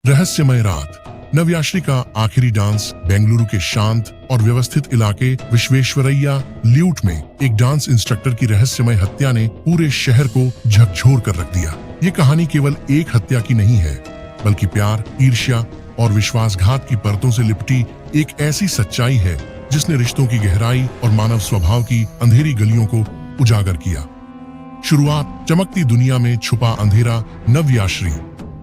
रहस्यमय रात। नव्याश्री का आखिरी डांस बेंगलुरु के शांत और व्यवस्थित इलाके विश्वेश्वरैया ल्यूट में एक डांस इंस्ट्रक्टर की रहस्यमय हत्या ने पूरे शहर को झकझोर कर रख दिया। ये कहानी केवल एक हत्या की नहीं है, बल्कि प्यार, ईर्ष्या और विश्वासघात की परतों से लिपटी एक ऐसी सच्चाई है जिसने रिश्तों की गहराई और मानव स्वभाव की अंधेरी गलियों को उजागर किया। शुरुआत चमकती दुनिया में छुपा अंधेरा। नव्याश्री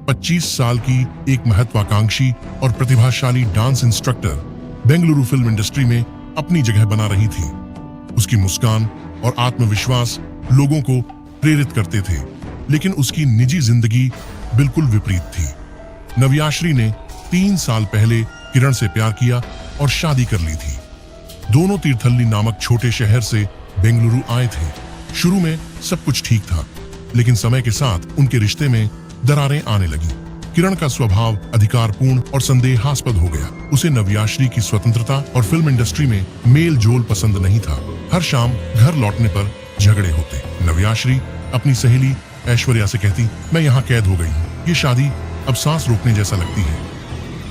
25 साल की एक महत्वाकांक्षी और प्रतिभाशाली dance instructor Bengaluru film industry में अपनी जगह बना रही थी। उसकी मुस्कान और आत्मविश्वास लोगों को प्रेरित करते थे, लेकिन उसकी निजी जिंदगी बिल्कुल विपरीत थी। नव्याश्री ने 3 साल पहले किरण से प्यार किया और शादी कर ली थी। दोनों तीर्थहल्ली नामक छोटे शहर से बेंगलुरु आए थे। शुरू में सब कुछ ठीक था, लेकिन समय के साथ उनके रिश्ते में दरारें आने लगी। किरण का स्वभाव अधिकारपूर्ण और संदेहास्पद हो गया। उसे नव्याश्री की स्वतंत्रता और फिल्म इंडस्ट्री में मेल जोल पसंद नहीं था। हर शाम घर लौटने पर झगड़े होते। नव्याश्री अपनी सहेली ऐश्वर्या से कहती, मैं यहाँ कैद हो गई हूँ, ये शादी अब सांस रोकने जैसा लगती है।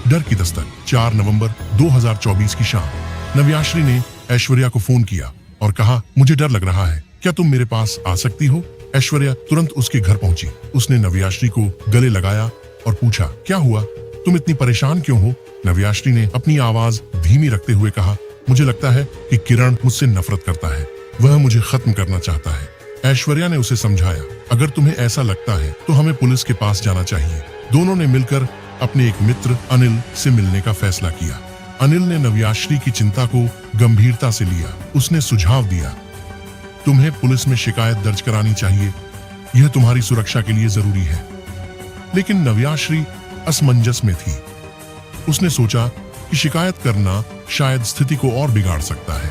डर की दस्तक। 4 नवंबर 2024 की शाम नव्याश्री ने ऐश्वर्या को फोन किया और कहा, मुझे डर लग रहा है, क्या तुम मेरे पास आ सकती हो? ऐश्वर्या तुरंत उसके घर पहुंची। उसने नव्याश्री को गले लगाया और पूछा, क्या हुआ, तुम इतनी परेशान क्यों हो? नव्याश्री ने अपनी आवाज धीमी रखते हुए कहा, मुझे लगता है कि किरण मुझसे नफरत करता है, वह मुझे खत्म करना चाहता है। ऐश्वर्या ने उसे समझाया, अगर तुम्हें ऐसा लगता है तो हमें पुलिस के पास जाना चाहिए। दोनों ने मिलकर अपने एक मित्र अनिल से मिलने का फैसला किया। अनिल ने नव्याश्री की चिंता को गंभीरता से लिया। उसने सुझाव दिया, तुम्हें पुलिस में शिकायत दर्ज करानी चाहिए, यह तुम्हारी सुरक्षा के लिए जरूरी है। लेकिन नव्याश्री असमंजस में थी। उसने सोचा कि शिकायत करना शायद स्थिति को और बिगाड़ सकता है।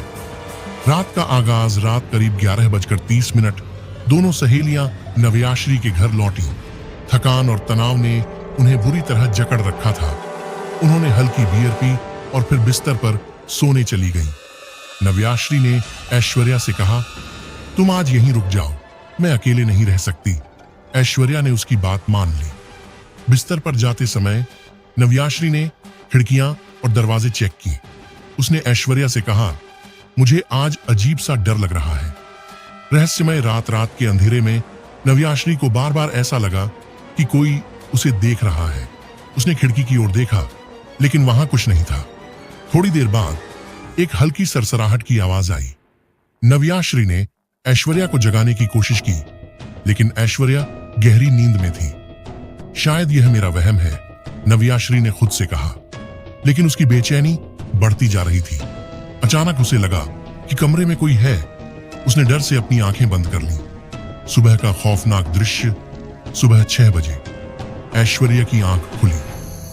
रात का आगाज रात करीब 11:30। दोनों सहेलियां नव्याश्री के घर लौटी। थकान और तनाव ने उन्हें बुरी तरह जकड़ रखा था। उन्होंने हल्की बियर पी और फिर बिस्तर पर सोने चली गईं। नव्याश्री ने ऐश्वर्या से कहा, तुम आज यहीं रुक जाओ, मैं अकेले नहीं रह सकती। ऐश्वर्या ने उसकी बात मान ली। बिस्तर पर जाते समय नव्याश्री ने खिड़कियां और दरवाजे चेक किए। उसने ऐश्वर्या से कहा, मुझे आज अजीब सा डर लग रहा है। रहस्यमय रात के अंधेरे में नव्याश्री को बार बार ऐसा लगा कि कोई उसे देख रहा है। उसने खिड़की की ओर देखा, लेकिन वहां कुछ नहीं था। थोड़ी देर बाद एक हल्की सरसराहट की आवाज आई। नव्याश्री ने ऐश्वर्या को जगाने की कोशिश की, लेकिन ऐश्वर्या गहरी नींद में थी। शायद यह मेरा वहम है, नव्याश्री ने खुद से कहा, लेकिन उसकी बेचैनी बढ़ती जा रही थी। अचानक उसे लगा कि कमरे में कोई है। उसने डर से अपनी आंखें बंद कर लीं। सुबह का खौफनाक दृश्य। सुबह 6 बजे ऐश्वर्या की आंख खुली।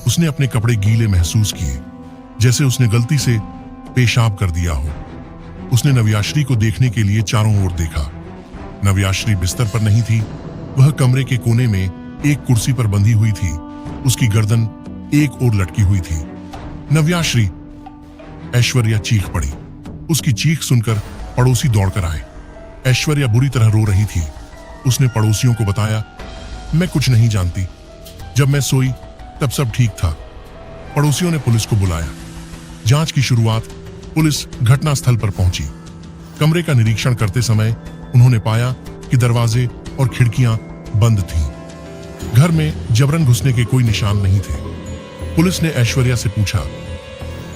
उसने अपने कपड़े गीले महसूस किए, जैसे उसने गलती से पेशाब कर दिया हो। उसने नव्याश्री को देखने के लिए चारों ओर देखा। नव्याश्री बिस्तर पर नहीं थी। वह कमरे के कोने में एक कुर्सी पर बंधी हुई थी। उसकी गर्दन एक ओर लटकी हुई थी। नव्याश्री! ऐश्वर्या चीख पड़ी। उसकी चीख सुनकर पड़ोसी दौड़कर आए। ऐश्वर्या बुरी तरह रो रही थी। उसने पड़ोसियों को बताया, मैं कुछ नहीं जानती, जब मैं सोई तब सब ठीक था। पड़ोसियों ने पुलिस को बुलाया। जांच की शुरुआत। पुलिस घटनास्थल पर पहुंची। कमरे का निरीक्षण करते समय उन्होंने पाया कि दरवाजे और खिड़कियां बंद थीं। घर में जबरन घुसने के कोई निशान नहीं थे। पुलिस ने ऐश्वर्या से पूछा,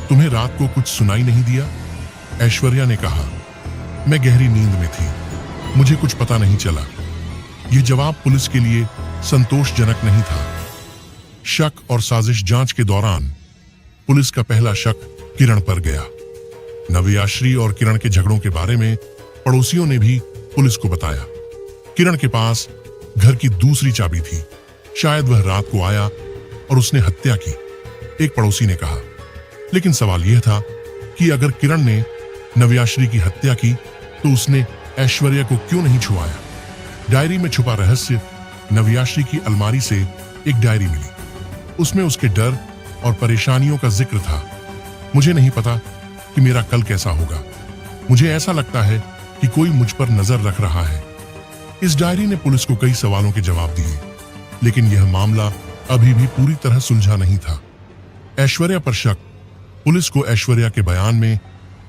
तुम्हें रात को कुछ सुनाई नहीं दिया? ऐश्वर्या ने कहा, मैं गहरी नींद में थी, मुझे कुछ पता नहीं चला। यह जवाब पुलिस के लिए संतोषजनक नहीं था। शक और साजिश। जांच के दौरान पुलिस का पहला शक किरण पर गया। नव्याश्री और किरण के झगड़ों के बारे में पड़ोसियों ने भी पुलिस को बताया। किरण के पास घर की दूसरी चाबी थी। शायद वह रात को आया और उसने हत्या की, एक पड़ोसी ने कहा। लेकिन सवाल यह था कि अगर किरण ने नव्याश्री की हत्या की तो उसने ऐश्वर्या को क्यों नहीं छुआया? डायरी में छुपा रहस्य। नव्याश्री की अलमारी से एक डायरी मिली। उसमें उसके डर और परेशानियों का जिक्र था। मुझे नहीं पता कि मेरा कल कैसा होगा। मुझे ऐसा लगता है कि कोई मुझ पर नजर रख रहा है। इस डायरी ने पुलिस को कई सवालों के जवाब दिए, लेकिन यह मामला अभी भी पूरी तरह सुलझा नहीं था। ऐश्वर्या पर शक। पुलिस को ऐश्वर्या के बयान में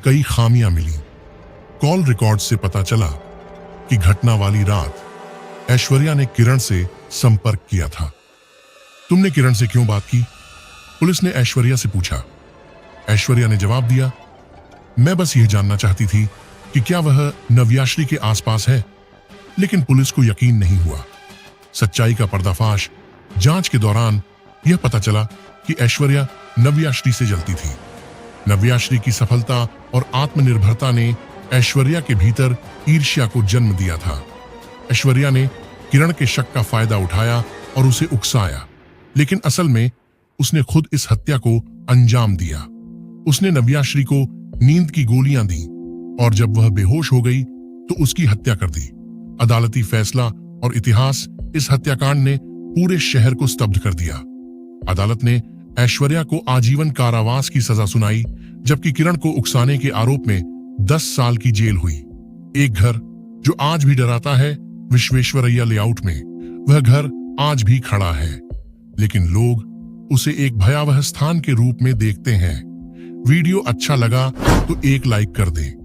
कई खामियां मिली। कॉल रिकॉर्ड से पता चला कि घटना वाली रात ऐश्वर्या ने किरण से संपर्क किया था। तुमने किरण से क्यों बात की? पुलिस ने ऐश्वर्या से पूछा। ऐश्वर्या ने जवाब दिया, मैं बस यह जानना चाहती थी कि क्या वह नव्याश्री के आसपास है। लेकिन पुलिस को यकीन नहीं हुआ। सच्चाई का पर्दाफाश। जांच के दौरान यह पता चला कि ऐश्वर्या नव्याश्री से जलती थी। नव्याश्री की सफलता और आत्मनिर्भरता ने ऐश्वर्या के भीतर ईर्ष्या को जन्म दिया था। ऐश्वर्या ने किरण के शक का फायदा उठाया और उसे उकसाया, लेकिन असल में उसने खुद इस हत्या को अंजाम दिया। उसने नव्याश्री को नींद की गोलियां दी और जब वह बेहोश हो गई तो उसकी हत्या कर दी। अदालती फैसला और इतिहास इस हत्याकांड ने पूरे शहर को स्तब्ध कर दिया। अदालत ने ऐश्वर्या को आजीवन कारावास की सजा सुनाई, जबकि किरण को उकसाने के आरोप में 10 साल की जेल हुई। एक घर जो आज भी डराता है, विश्वेश्वरैया लेआउट में, वह घर आज भी खड़ा है, लेकिन लोग उसे एक भयावह स्थान के रूप में देखते हैं। वीडियो अच्छा लगा तो एक लाइक कर दें।